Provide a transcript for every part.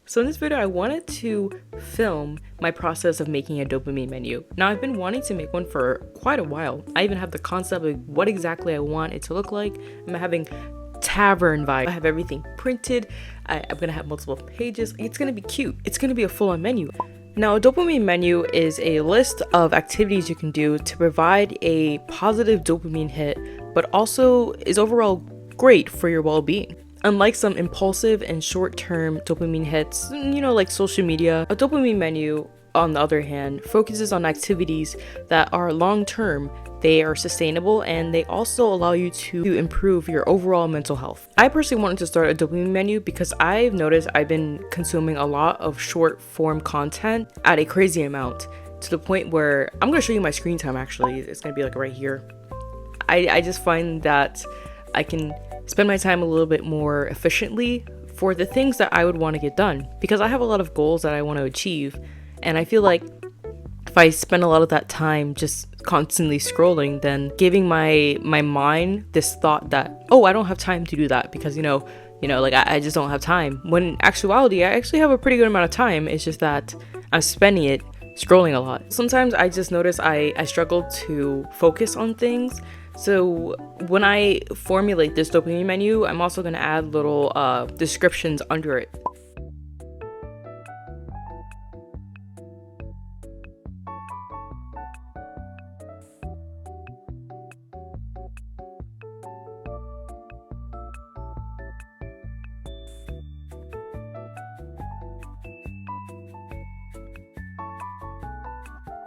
So in this video, I wanted to film my process of making a dopamine menu. Now, I've been wanting to make one for quite a while. I even have the concept of what exactly I want it to look like. I'm having tavern vibe. I have everything printed. I'm gonna have multiple pages. It's gonna be cute. It's gonna be a full-on menu. Now, a dopamine menu is a list of activities you can do to provide a positive dopamine hit, but also is overall great for your well-being. Unlike some impulsive and short-term dopamine hits, like social media, a dopamine menu, on the other hand, focuses on activities that are long-term, they are sustainable, and they also allow you to improve your overall mental health. I personally wanted to start a dopamine menu because I've noticed I've been consuming a lot of short-form content at a crazy amount, to the point where I'm going to show you my screen time actually. It's going to be like right here. I just find that I can spend my time a little bit more efficiently for the things that I would want to get done, because I have a lot of goals that I want to achieve, and I feel like if I spend a lot of that time just constantly scrolling, then giving my mind this thought that, oh, I don't have time to do that because I just don't have time, when in actuality I actually have a pretty good amount of time. It's just that I'm spending it scrolling a lot. Sometimes I just notice I struggle to focus on things. So when I formulate this dopamine menu, I'm also going to add little descriptions under it.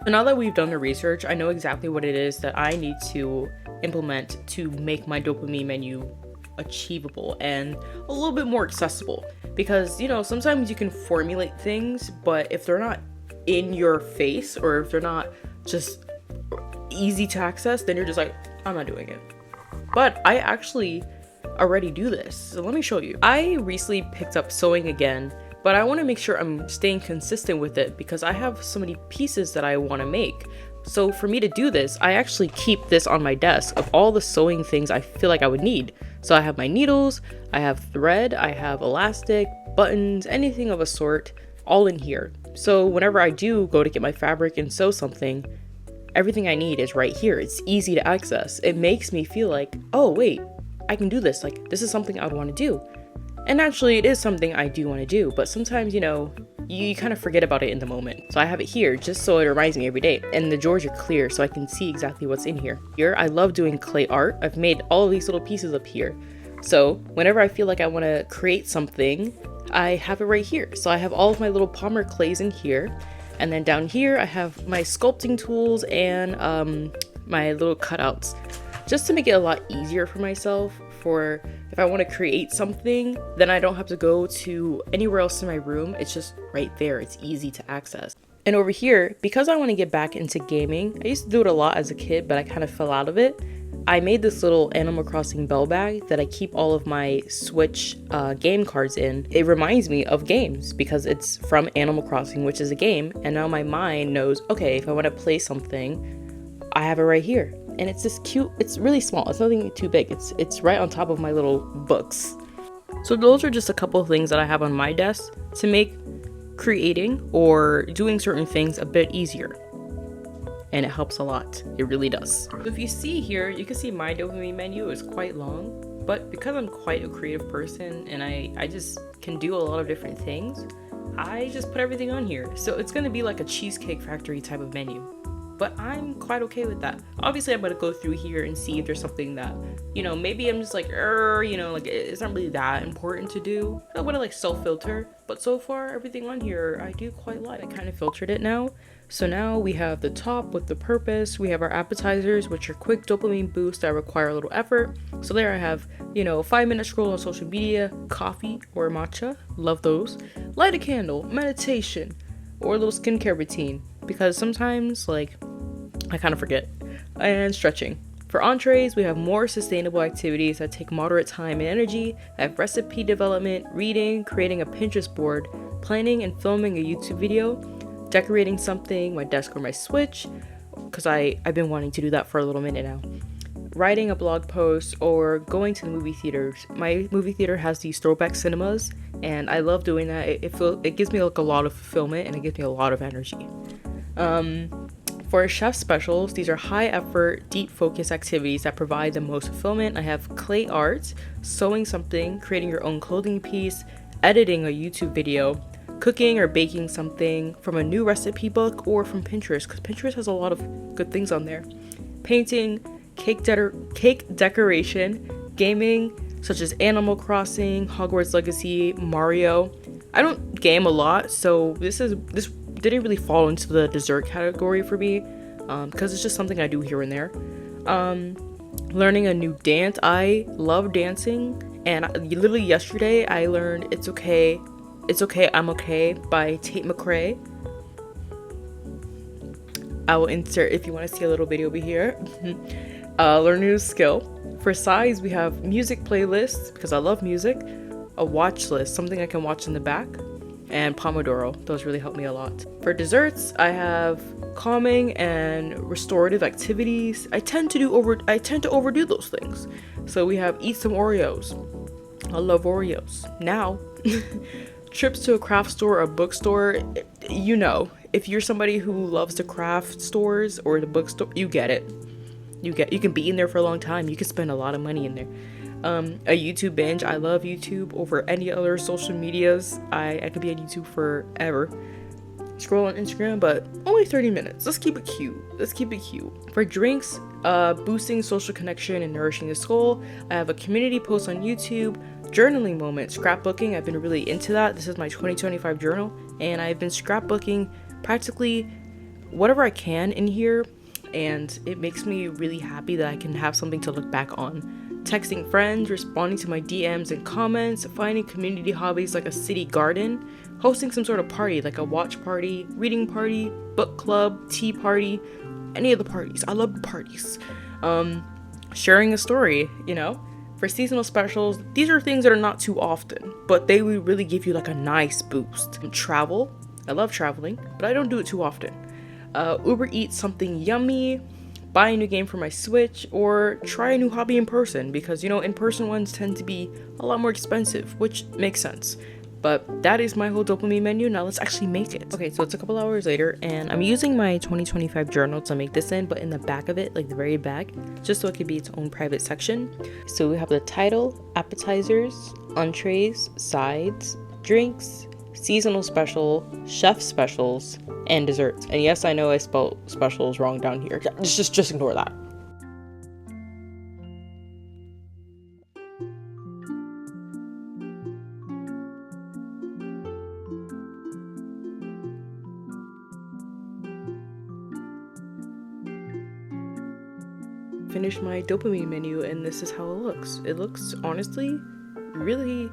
So now that we've done the research, I know exactly what it is that I need to implement to make my dopamine menu achievable and a little bit more accessible. Because, sometimes you can formulate things, but if they're not in your face or if they're not just easy to access, then you're just like, I'm not doing it. But I actually already do this. So let me show you. I recently picked up sewing again, but I want to make sure I'm staying consistent with it because I have so many pieces that I want to make. So for me to do this, I actually keep this on my desk of all the sewing things I feel like I would need. So I have my needles, I have thread, I have elastic, buttons, anything of a sort, all in here. So whenever I do go to get my fabric and sew something, everything I need is right here. It's easy to access. It makes me feel like, oh wait, I can do this. Like, this is something I would want to do. And actually, it is something I do want to do, but sometimes, you kind of forget about it in the moment. So I have it here just so it reminds me every day. And the drawers are clear so I can see exactly what's in here. Here, I love doing clay art. I've made all of these little pieces up here. So whenever I feel like I want to create something, I have it right here. So I have all of my little Palmer clays in here. And then down here, I have my sculpting tools and my little cutouts, just to make it a lot easier for myself. For if I want to create something, then I don't have to go to anywhere else in my room. It's just right there. It's easy to access. And over here, because I want to get back into gaming, I used to do it a lot as a kid, but I kind of fell out of it. I made this little Animal Crossing bell bag that I keep all of my Switch game cards in. It reminds me of games because it's from Animal Crossing, which is a game. And now my mind knows, okay, if I want to play something, I have it right here. And it's just cute. It's really small. It's nothing too big. It's right on top of my little books. So those are just a couple of things that I have on my desk to make creating or doing certain things a bit easier. And it helps a lot. It really does. So if you see here, you can see my dopamine menu is quite long, but because I'm quite a creative person and I just can do a lot of different things, I just put everything on here. So it's going to be like a Cheesecake Factory type of menu. But I'm quite okay with that. Obviously, I'm gonna go through here and see if there's something that, maybe I'm just like, it's not really that important to do. I wanna self-filter, but so far, everything on here, I do quite like. I kind of filtered it now. So now we have the top with the purpose. We have our appetizers, which are quick dopamine boosts that require a little effort. So there I have, 5-minute scroll on social media, coffee or matcha, love those. Light a candle, meditation, or a little skincare routine. Because sometimes, I kind of forget. And stretching. For entrees, we have more sustainable activities that take moderate time and energy. I have recipe development, reading, creating a Pinterest board, planning and filming a YouTube video, decorating something, my desk or my Switch, because I've been wanting to do that for a little minute now. writing a blog post or going to the movie theaters. My movie theater has these throwback cinemas, and I love doing that. It gives me like a lot of fulfillment, and it gives me a lot of energy. For chef specials, these are high effort, deep focus activities that provide the most fulfillment. I have clay art, sewing something, creating your own clothing piece, editing a YouTube video, cooking or baking something from a new recipe book or from Pinterest, because Pinterest has a lot of good things on there. Painting, cake decoration, gaming, such as Animal Crossing, Hogwarts Legacy, Mario. I don't game a lot, so this didn't really fall into the dessert category for me, because it's just something I do here and there. Learning a new dance. I love dancing, and literally yesterday I learned It's Okay, I'm Okay by Tate McRae. I will insert if you want to see a little video over here. Learn a new skill. For size, we have music playlists, because I love music, a watch list, something I can watch in the back, and Pomodoro. Those really help me a lot. For desserts, I have calming and restorative activities. I tend to overdo those things. So we have eat some Oreos. I love Oreos. Now, trips to a craft store or a bookstore, you know, if you're somebody who loves the craft stores or the bookstore, you get it. You can be in there for a long time. You can spend a lot of money in there. A YouTube binge. I love YouTube over any other social medias. I could be on YouTube forever. Scroll on Instagram, but only 30 minutes. Let's keep it cute. For drinks, boosting social connection and nourishing the soul. I have a community post on YouTube. Journaling moment, scrapbooking. I've been really into that. This is my 2025 journal, and I've been scrapbooking practically whatever I can in here, and it makes me really happy that I can have something to look back on. Texting friends, responding to my DMs and comments, finding community hobbies like a city garden, hosting some sort of party like a watch party, reading party, book club, tea party, any of the parties. I love parties. Sharing a story, you know. For seasonal specials, these are things that are not too often, but they will really give you like a nice boost. Travel. I love traveling, but I don't do it too often. Uber Eats something yummy, buy a new game for my Switch, or try a new hobby in person, because, you know, in-person ones tend to be a lot more expensive, which makes sense. But that is my whole dopamine menu. Now let's actually make it. Okay, so it's a couple hours later, and I'm using my 2025 journal to make this in, but in the back of it, like the very back, just so it could be its own private section. So we have the title, appetizers, entrees, sides, drinks, seasonal special, chef specials, and desserts. And yes, I know I spelled specials wrong down here. Just ignore that. Finish my dopamine menu, and this is how it looks. It looks honestly really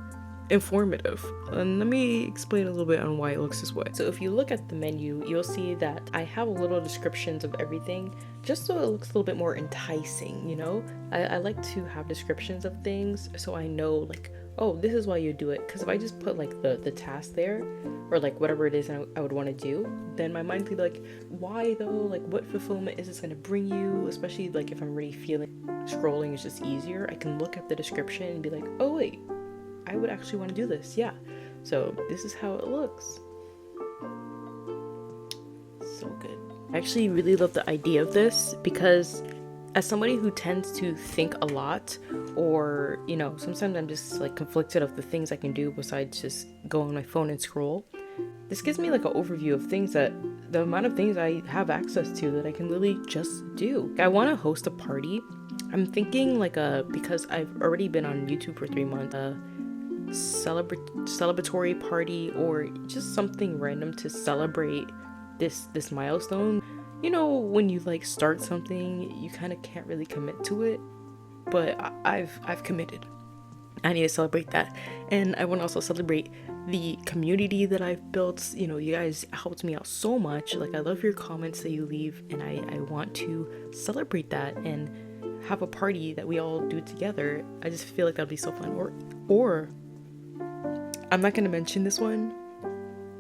informative, and let me explain a little bit on why it looks this way. So if you look at the menu, you'll see that I have a little descriptions of everything, just so it looks a little bit more enticing, you know. I like to have descriptions of things so I know, like, oh, this is why you do it. Because if I just put like the task there, or like whatever it is I would want to do, then my mind could be like, why though? Like, what fulfillment is this going to bring you? Especially like if I'm really feeling scrolling is just easier, I can look at the description and be like, oh wait, I would actually want to do this. Yeah. So this is how it looks. So good. I actually really love the idea of this, because as somebody who tends to think a lot, or, you know, sometimes I'm just like conflicted of the things I can do besides just go on my phone and scroll, this gives me like an overview of things, that the amount of things I have access to that I can really just do. I want to host a party. I'm thinking like because I've already been on YouTube for 3 months, celebratory party, or just something random to celebrate this milestone. You know, when you like start something, you kind of can't really commit to it, but I've committed. I need to celebrate that, and I want to also celebrate the community that I've built. You know, you guys helped me out so much. Like, I love your comments that you leave, and I want to celebrate that and have a party that we all do together. I just feel like that'd be so fun. Or I'm not gonna mention this one,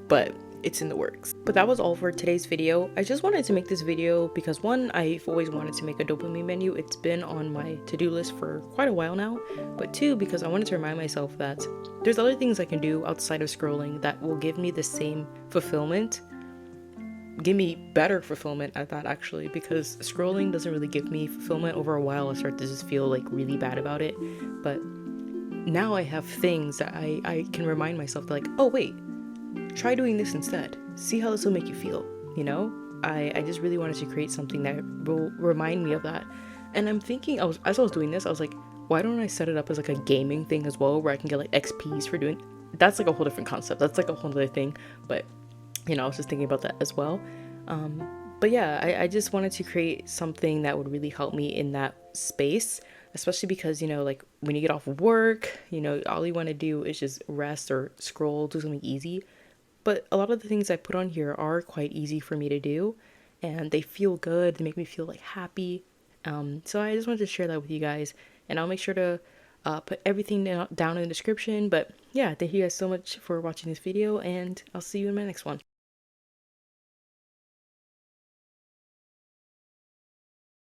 but it's in the works. But that was all for today's video. I just wanted to make this video because one, I've always wanted to make a dopamine menu. It's been on my to-do list for quite a while now. But two, because I wanted to remind myself that there's other things I can do outside of scrolling that will give me the same fulfillment, give me better fulfillment at that actually, because scrolling doesn't really give me fulfillment. Over a while I start to just feel like really bad about it. But now I have things that I can remind myself like, oh wait, try doing this instead, see how this will make you feel, you know. I just really wanted to create something that will remind me of that. And I'm thinking, as I was doing this, I was like, why don't I set it up as like a gaming thing as well, where I can get like XPs for doing, that's like a whole different concept, that's like a whole other thing. But you know, I was just thinking about that as well. But yeah, I just wanted to create something that would really help me in that space, especially because, you know, like when you get off of work, you know, all you want to do is just rest or scroll, do something easy. But a lot of the things I put on here are quite easy for me to do, and they feel good, they make me feel like happy. So I just wanted to share that with you guys, and I'll make sure to put everything down in the description. But yeah, thank you guys so much for watching this video, and I'll see you in my next one.